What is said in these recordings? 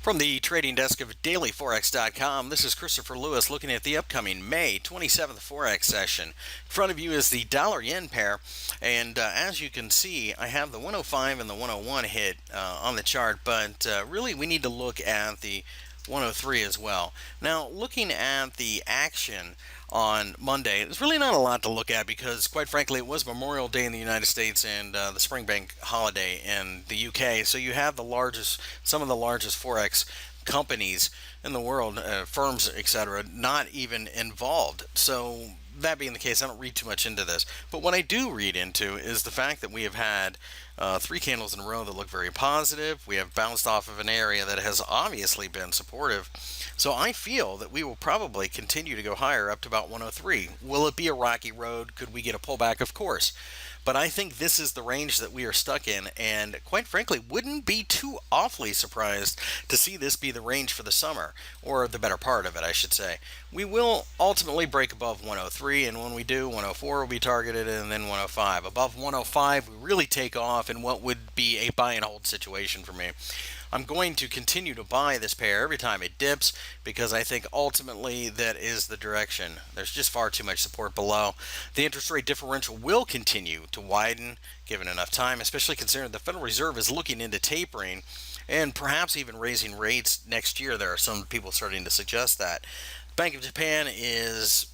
From the trading desk of dailyforex.com, this is Christopher Lewis looking at the upcoming May 27th Forex session. In front of you is the dollar-yen pair, and as you can see, I have the 105 and the 101 hit on the chart, but really we need to look at the 103 as well. Now, looking at the action on Monday, there's really not a lot to look at because, quite frankly, it was Memorial Day in the United States and the Spring Bank holiday in the UK. So you have some of the largest forex companies in the world, firms, etc., not even involved. So that being the case, I don't read too much into this. But what I do read into is the fact that we have had three candles in a row that look very positive. We have bounced off of an area that has obviously been supportive. So I feel that we will probably continue to go higher up to about 103. Will it be a rocky road? Could we get a pullback? Of course. But I think this is the range that we are stuck in, and quite frankly, wouldn't be too awfully surprised to see this be the range for the summer, or the better part of it, I should say. We will ultimately break above 103, and when we do, 104 will be targeted, and then 105. Above 105, we really take off in what would be a buy and hold situation for me. I'm going to continue to buy this pair every time it dips because I think ultimately that is the direction. There's just far too much support below. The interest rate differential will continue to widen given enough time, especially considering the Federal Reserve is looking into tapering and perhaps even raising rates next year. There are some people starting to suggest that. Bank of Japan is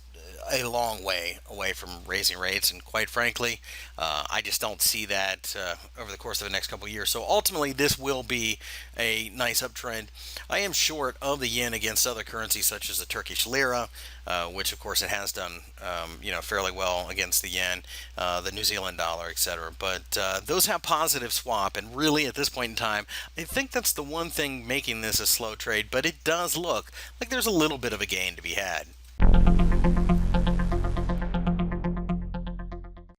a long way away from raising rates, and quite frankly, I just don't see that over the course of the next couple of years. So ultimately, this will be a nice uptrend. I am short of the yen against other currencies such as the Turkish lira, which of course it has done fairly well against the yen, the New Zealand dollar, etc. But those have positive swap, and really at this point in time, I think that's the one thing making this a slow trade. But it does look like there's a little bit of a gain to be had.